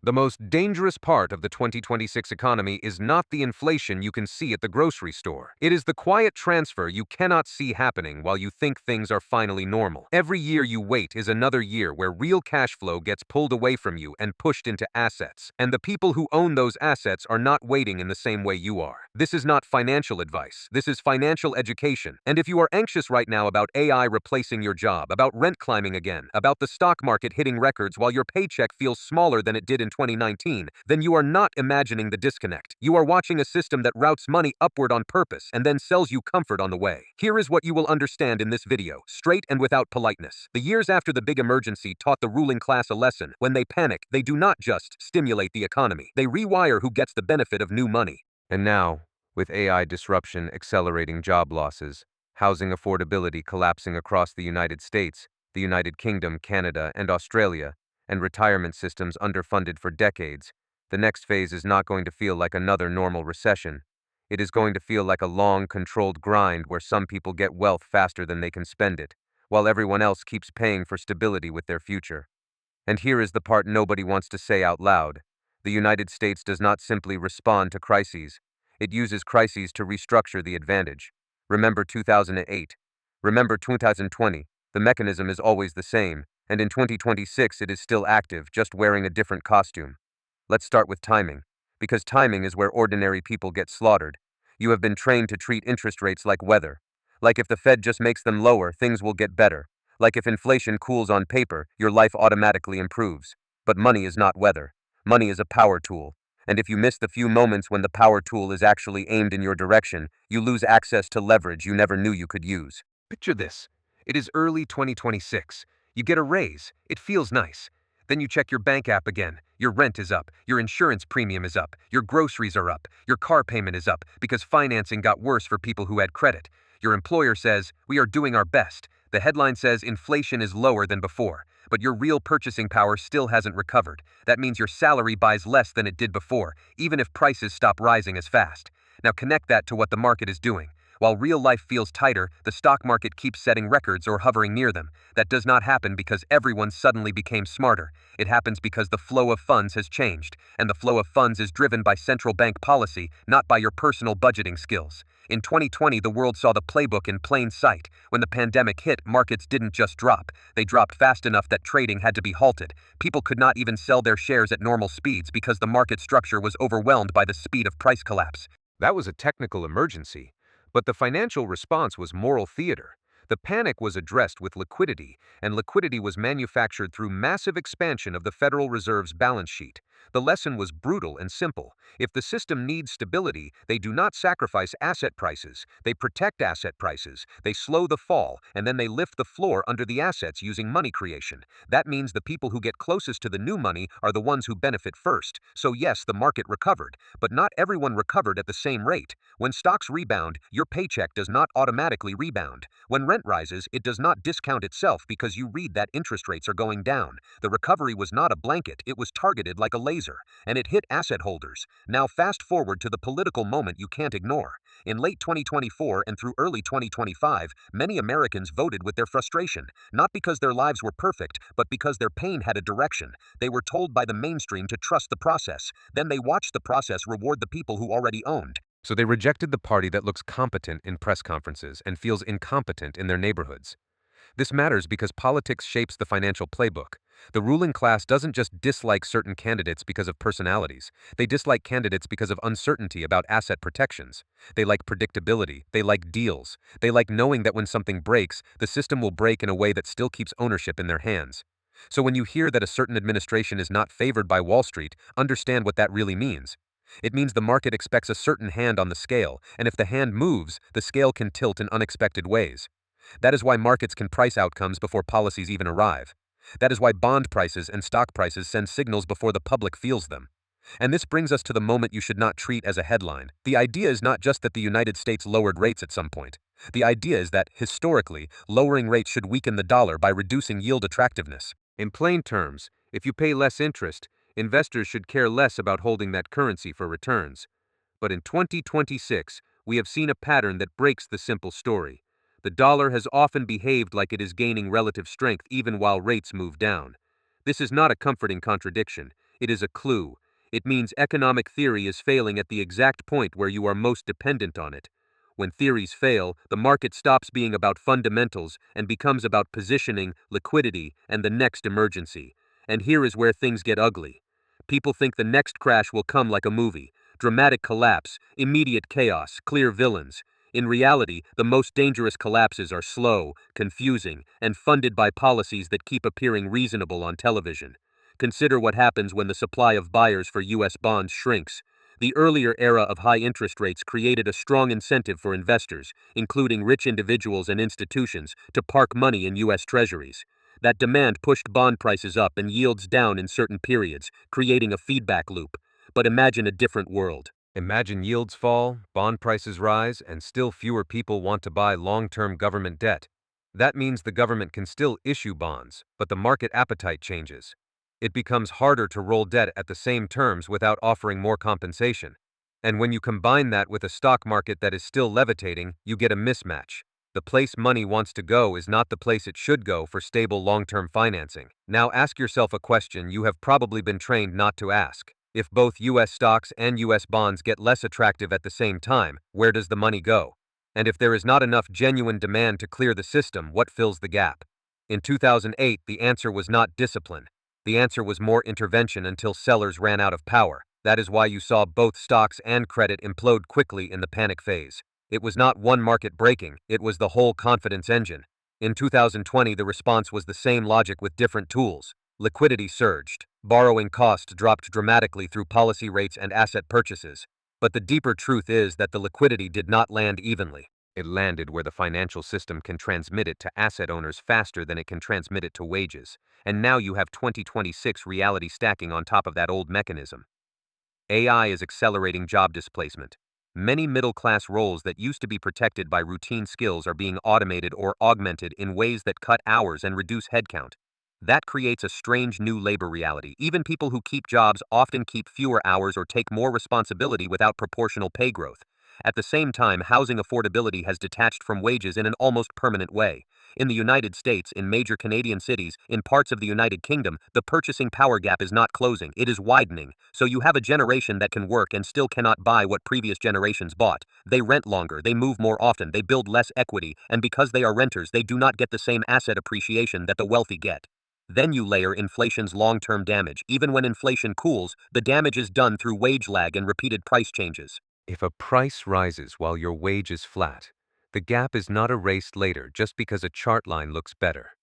The most dangerous part of the 2026 economy is not the inflation you can see at the grocery store. It is the quiet transfer you cannot see happening while you think things are finally normal. Every year you wait is another year where real cash flow gets pulled away from you and pushed into assets. And the people who own those assets are not waiting in the same way you are. This is not financial advice. This is financial education. And if you are anxious right now about AI replacing your job, about rent climbing again, about the stock market hitting records while your paycheck feels smaller than it did in 2019, then you are not imagining the disconnect. You are watching a system that routes money upward on purpose and then sells you comfort on the way. Here is what you will understand in this video, straight and without politeness. The years after the big emergency taught the ruling class a lesson. When they panic, they do not just stimulate the economy. They rewire who gets the benefit of new money. And now, with AI disruption accelerating job losses, housing affordability collapsing across the United States, the United Kingdom, Canada, and Australia, and retirement systems underfunded for decades, the next phase is not going to feel like another normal recession. It is going to feel like a long, controlled grind where some people get wealth faster than they can spend it, while everyone else keeps paying for stability with their future. And here is the part nobody wants to say out loud. The United States does not simply respond to crises. It uses crises to restructure the advantage. Remember 2008. Remember 2020. The mechanism is always the same, and in 2026 it is still active, just wearing a different costume. Let's start with timing, because timing is where ordinary people get slaughtered. You have been trained to treat interest rates like weather. Like if the Fed just makes them lower, things will get better. Like if inflation cools on paper, your life automatically improves. But money is not weather. Money is a power tool. And if you miss the few moments when the power tool is actually aimed in your direction, you lose access to leverage you never knew you could use. Picture this. It is early 2026. You get a raise. It feels nice. Then you check your bank app again. Your rent is up. Your insurance premium is up. Your groceries are up. Your car payment is up because financing got worse for people who had credit. Your employer says, "We are doing our best." The headline says inflation is lower than before, but your real purchasing power still hasn't recovered. That means your salary buys less than it did before, even if prices stop rising as fast. Now connect that to what the market is doing. While real life feels tighter, the stock market keeps setting records or hovering near them. That does not happen because everyone suddenly became smarter. It happens because the flow of funds has changed, and the flow of funds is driven by central bank policy, not by your personal budgeting skills. In 2020, the world saw the playbook in plain sight. When the pandemic hit, markets didn't just drop. They dropped fast enough that trading had to be halted. People could not even sell their shares at normal speeds because the market structure was overwhelmed by the speed of price collapse. That was a technical emergency. But the financial response was moral theater. The panic was addressed with liquidity, and liquidity was manufactured through massive expansion of the Federal Reserve's balance sheet. The lesson was brutal and simple. If the system needs stability, they do not sacrifice asset prices. They protect asset prices. They slow the fall, and then they lift the floor under the assets using money creation. That means the people who get closest to the new money are the ones who benefit first. So yes, the market recovered, but not everyone recovered at the same rate. When stocks rebound, your paycheck does not automatically rebound. When rent rises, it does not discount itself because you read that interest rates are going down. The recovery was not a blanket, it was targeted like a laser, and it hit asset holders. Now fast forward to the political moment you can't ignore. In late 2024 and through early 2025, many Americans voted with their frustration, not because their lives were perfect, but because their pain had a direction. They were told by the mainstream to trust the process. Then they watched the process reward the people who already owned. So they rejected the party that looks competent in press conferences and feels incompetent in their neighborhoods. This matters because politics shapes the financial playbook. The ruling class doesn't just dislike certain candidates because of personalities. They dislike candidates because of uncertainty about asset protections. They like predictability. They like deals. They like knowing that when something breaks, the system will break in a way that still keeps ownership in their hands. So when you hear that a certain administration is not favored by Wall Street, understand what that really means. It means the market expects a certain hand on the scale, and if the hand moves, the scale can tilt in unexpected ways. That is why markets can price outcomes before policies even arrive. That is why bond prices and stock prices send signals before the public feels them. And this brings us to the moment you should not treat as a headline. The idea is not just that the United States lowered rates at some point. The idea is that, historically, lowering rates should weaken the dollar by reducing yield attractiveness. In plain terms, if you pay less interest, investors should care less about holding that currency for returns. But in 2026, we have seen a pattern that breaks the simple story. The dollar has often behaved like it is gaining relative strength even while rates move down. This is not a comforting contradiction. It is a clue. It means economic theory is failing at the exact point where you are most dependent on it. When theories fail, the market stops being about fundamentals and becomes about positioning, liquidity, and the next emergency. And here is where things get ugly. People think the next crash will come like a movie: dramatic collapse, immediate chaos, clear villains. In reality, the most dangerous collapses are slow, confusing, and funded by policies that keep appearing reasonable on television. Consider what happens when the supply of buyers for U.S. bonds shrinks. The earlier era of high interest rates created a strong incentive for investors, including rich individuals and institutions, to park money in U.S. treasuries. That demand pushed bond prices up and yields down in certain periods, creating a feedback loop. But imagine a different world. Imagine yields fall, bond prices rise, and still fewer people want to buy long-term government debt. That means the government can still issue bonds, but the market appetite changes. It becomes harder to roll debt at the same terms without offering more compensation. And when you combine that with a stock market that is still levitating, you get a mismatch. The place money wants to go is not the place it should go for stable long-term financing. Now ask yourself a question you have probably been trained not to ask. If both U.S. stocks and U.S. bonds get less attractive at the same time, where does the money go? And if there is not enough genuine demand to clear the system, what fills the gap? In 2008, the answer was not discipline. The answer was more intervention until sellers ran out of power. That is why you saw both stocks and credit implode quickly in the panic phase. It was not one market breaking, it was the whole confidence engine. In 2020, the response was the same logic with different tools. Liquidity surged. Borrowing costs dropped dramatically through policy rates and asset purchases. But the deeper truth is that the liquidity did not land evenly. It landed where the financial system can transmit it to asset owners faster than it can transmit it to wages. And now you have 2026 reality stacking on top of that old mechanism. AI is accelerating job displacement. Many middle-class roles that used to be protected by routine skills are being automated or augmented in ways that cut hours and reduce headcount. That creates a strange new labor reality. Even people who keep jobs often keep fewer hours or take more responsibility without proportional pay growth. At the same time, housing affordability has detached from wages in an almost permanent way. In the United States, in major Canadian cities, in parts of the United Kingdom, the purchasing power gap is not closing, it is widening. So you have a generation that can work and still cannot buy what previous generations bought. They rent longer, they move more often, they build less equity, and because they are renters, they do not get the same asset appreciation that the wealthy get. Then you layer inflation's long-term damage. Even when inflation cools, the damage is done through wage lag and repeated price changes. If a price rises while your wage is flat, the gap is not erased later just because a chart line looks better.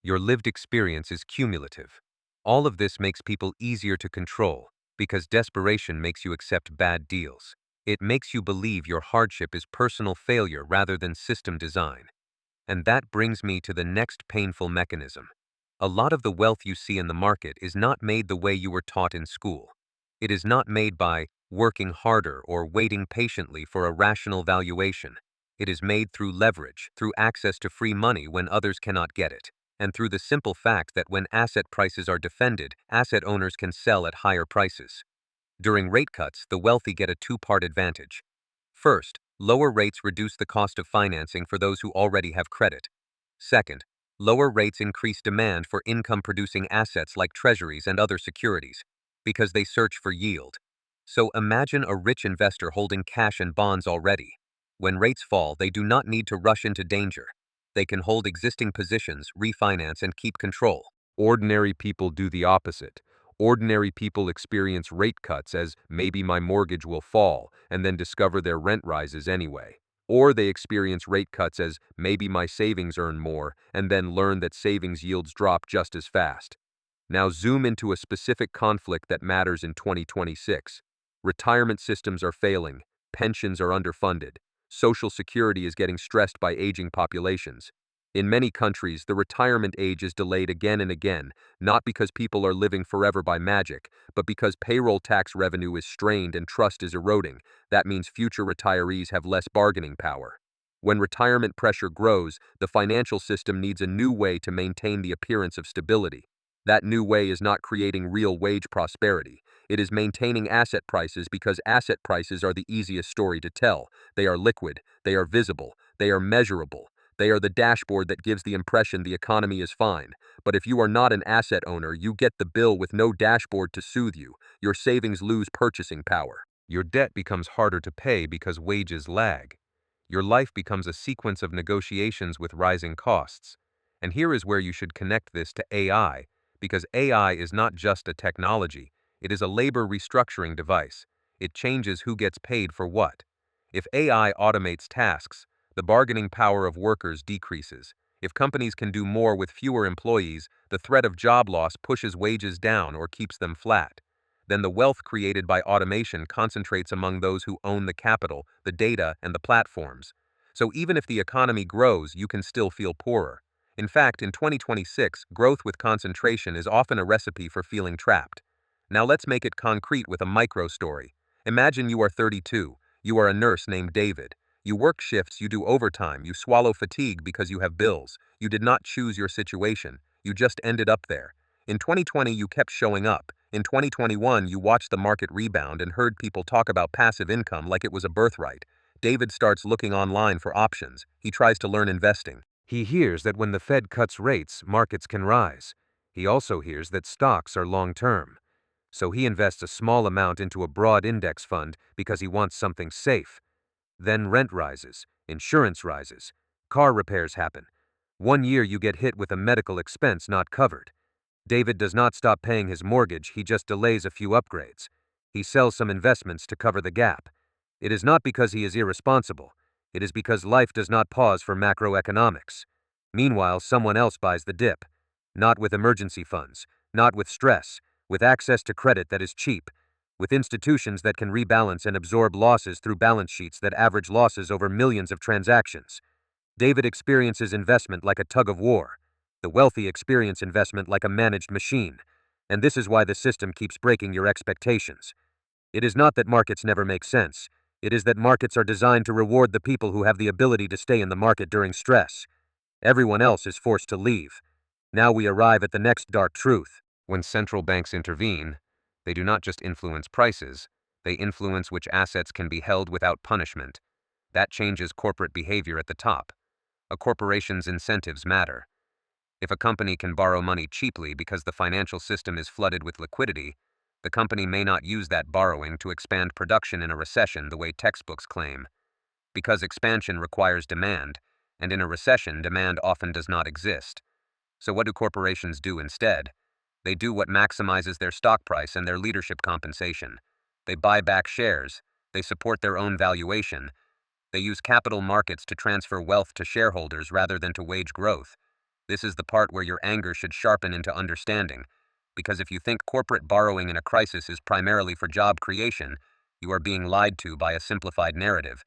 Your lived experience is cumulative. All of this makes people easier to control because desperation makes you accept bad deals. It makes you believe your hardship is personal failure rather than system design. And that brings me to the next painful mechanism. A lot of the wealth you see in the market is not made the way you were taught in school. It is not made by working harder or waiting patiently for a rational valuation. It is made through leverage, through access to free money when others cannot get it, and through the simple fact that when asset prices are defended, asset owners can sell at higher prices. During rate cuts, the wealthy get a two-part advantage. First, lower rates reduce the cost of financing for those who already have credit. Second, lower rates increase demand for income-producing assets like treasuries and other securities, because they search for yield. So imagine a rich investor holding cash and bonds already. When rates fall, they do not need to rush into danger. They can hold existing positions, refinance, and keep control. Ordinary people do the opposite. Ordinary people experience rate cuts as maybe my mortgage will fall, and then discover their rent rises anyway. Or they experience rate cuts as maybe my savings earn more, and then learn that savings yields drop just as fast. Now zoom into a specific conflict that matters in 2026. Retirement systems are failing, pensions are underfunded, social security is getting stressed by aging populations. In many countries, the retirement age is delayed again and again, not because people are living forever by magic, but because payroll tax revenue is strained and trust is eroding. That means future retirees have less bargaining power. When retirement pressure grows, the financial system needs a new way to maintain the appearance of stability. That new way is not creating real wage prosperity. It is maintaining asset prices because asset prices are the easiest story to tell. They are liquid, they are visible, they are measurable. They are the dashboard that gives the impression the economy is fine. But if you are not an asset owner, you get the bill with no dashboard to soothe you. Your savings lose purchasing power. Your debt becomes harder to pay because wages lag. Your life becomes a sequence of negotiations with rising costs. And here is where you should connect this to AI, because AI is not just a technology, it is a labor restructuring device. It changes who gets paid for what. If AI automates tasks, the bargaining power of workers decreases. If companies can do more with fewer employees, the threat of job loss pushes wages down or keeps them flat. Then the wealth created by automation concentrates among those who own the capital, the data, and the platforms. So even if the economy grows, you can still feel poorer. In fact, in 2026, growth with concentration is often a recipe for feeling trapped. Now let's make it concrete with a micro story. Imagine you are 32. You are a nurse named David. You work shifts, you do overtime, you swallow fatigue because you have bills. You did not choose your situation. You just ended up there. In 2020, you kept showing up. In 2021, you watched the market rebound and heard people talk about passive income like it was a birthright. David starts looking online for options. He tries to learn investing. He hears that when the Fed cuts rates, markets can rise. He also hears that stocks are long-term. So he invests a small amount into a broad index fund because he wants something safe. Then rent rises, insurance rises, car repairs happen. One year you get hit with a medical expense not covered. David does not stop paying his mortgage, he just delays a few upgrades. He sells some investments to cover the gap. It is not because he is irresponsible. It is because life does not pause for macroeconomics. Meanwhile, someone else buys the dip. Not with emergency funds, not with stress, with access to credit that is cheap, with institutions that can rebalance and absorb losses through balance sheets that average losses over millions of transactions. David experiences investment like a tug of war. The wealthy experience investment like a managed machine. And this is why the system keeps breaking your expectations. It is not that markets never make sense. It is that markets are designed to reward the people who have the ability to stay in the market during stress. Everyone else is forced to leave. Now we arrive at the next dark truth. When central banks intervene, they do not just influence prices, they influence which assets can be held without punishment. That changes corporate behavior at the top. A corporation's incentives matter. If a company can borrow money cheaply because the financial system is flooded with liquidity, the company may not use that borrowing to expand production in a recession the way textbooks claim. Because expansion requires demand, and in a recession, demand often does not exist. So what do corporations do instead? They do what maximizes their stock price and their leadership compensation. They buy back shares. They support their own valuation. They use capital markets to transfer wealth to shareholders rather than to wage growth. This is the part where your anger should sharpen into understanding, because if you think corporate borrowing in a crisis is primarily for job creation, you are being lied to by a simplified narrative.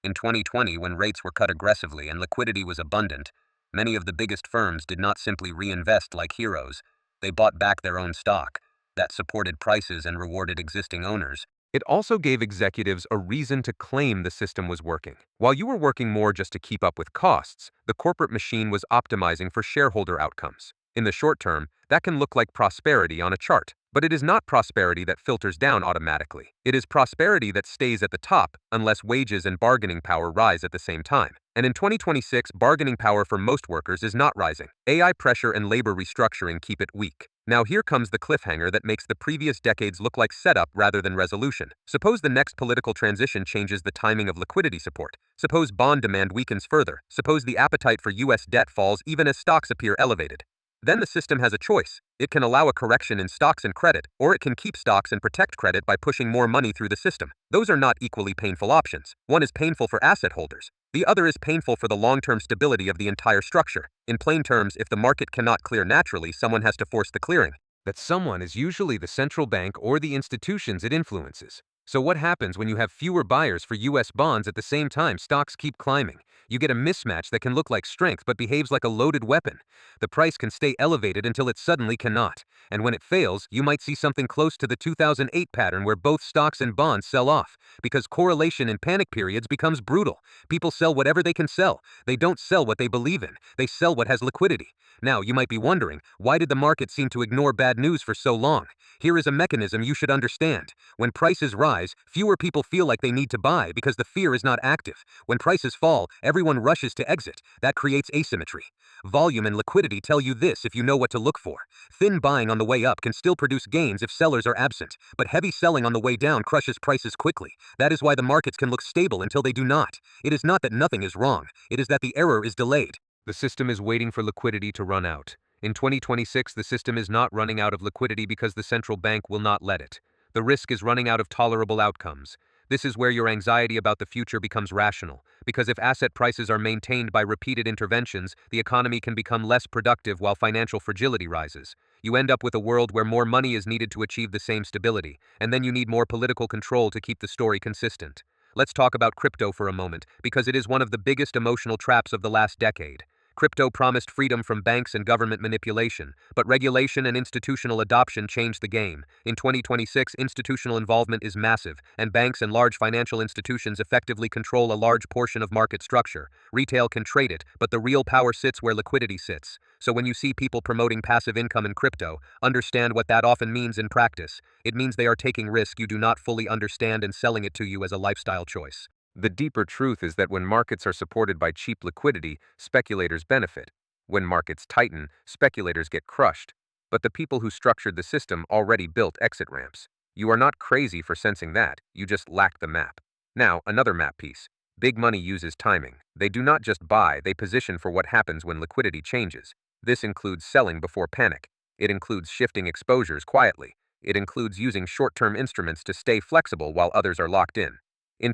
In 2020, when rates were cut aggressively and liquidity was abundant, many of the biggest firms did not simply reinvest like heroes. They bought back their own stock. That supported prices and rewarded existing owners. It also gave executives a reason to claim the system was working. While you were working more just to keep up with costs, the corporate machine was optimizing for shareholder outcomes. In the short term, that can look like prosperity on a chart, but it is not prosperity that filters down automatically. It is prosperity that stays at the top unless wages and bargaining power rise at the same time. And in 2026, bargaining power for most workers is not rising. AI pressure and labor restructuring keep it weak. Now here comes the cliffhanger that makes the previous decades look like setup rather than resolution. Suppose the next political transition changes the timing of liquidity support. Suppose bond demand weakens further. Suppose the appetite for US debt falls even as stocks appear elevated. Then the system has a choice. It can allow a correction in stocks and credit, or it can keep stocks and protect credit by pushing more money through the system. Those are not equally painful options. One is painful for asset holders. The other is painful for the long-term stability of the entire structure. In plain terms, if the market cannot clear naturally, someone has to force the clearing. That someone is usually the central bank or the institutions it influences. So what happens when you have fewer buyers for US bonds at the same time stocks keep climbing? You get a mismatch that can look like strength but behaves like a loaded weapon. The price can stay elevated until it suddenly cannot. And when it fails, you might see something close to the 2008 pattern where both stocks and bonds sell off. Because correlation in panic periods becomes brutal. People sell whatever they can sell. They don't sell what they believe in. They sell what has liquidity. Now, you might be wondering, why did the market seem to ignore bad news for so long? Here is a mechanism you should understand. When prices rise, fewer people feel like they need to buy because the fear is not active. When prices fall, everyone Everyone rushes to exit. That creates asymmetry. Volume and liquidity tell you this if you know what to look for. Thin buying on the way up can still produce gains if sellers are absent, but heavy selling on the way down crushes prices quickly. That is why the markets can look stable until they do not. It is not that nothing is wrong. It is that the error is delayed. The system is waiting for liquidity to run out. In 2026, the system is not running out of liquidity because the central bank will not let it. The risk is running out of tolerable outcomes. This is where your anxiety about the future becomes rational, because if asset prices are maintained by repeated interventions, the economy can become less productive while financial fragility rises. You end up with a world where more money is needed to achieve the same stability, and then you need more political control to keep the story consistent. Let's talk about crypto for a moment, because it is one of the biggest emotional traps of the last decade. Crypto promised freedom from banks and government manipulation, but regulation and institutional adoption changed the game. In 2026, institutional involvement is massive, and banks and large financial institutions effectively control a large portion of market structure. Retail can trade it, but the real power sits where liquidity sits. So when you see people promoting passive income in crypto, understand what that often means in practice. It means they are taking risk you do not fully understand and selling it to you as a lifestyle choice. The deeper truth is that when markets are supported by cheap liquidity, speculators benefit. When markets tighten, speculators get crushed. But the people who structured the system already built exit ramps. You are not crazy for sensing that, you just lack the map. Now, another map piece. Big money uses timing. They do not just buy, they position for what happens when liquidity changes. This includes selling before panic. It includes shifting exposures quietly. It includes using short-term instruments to stay flexible while others are locked in. In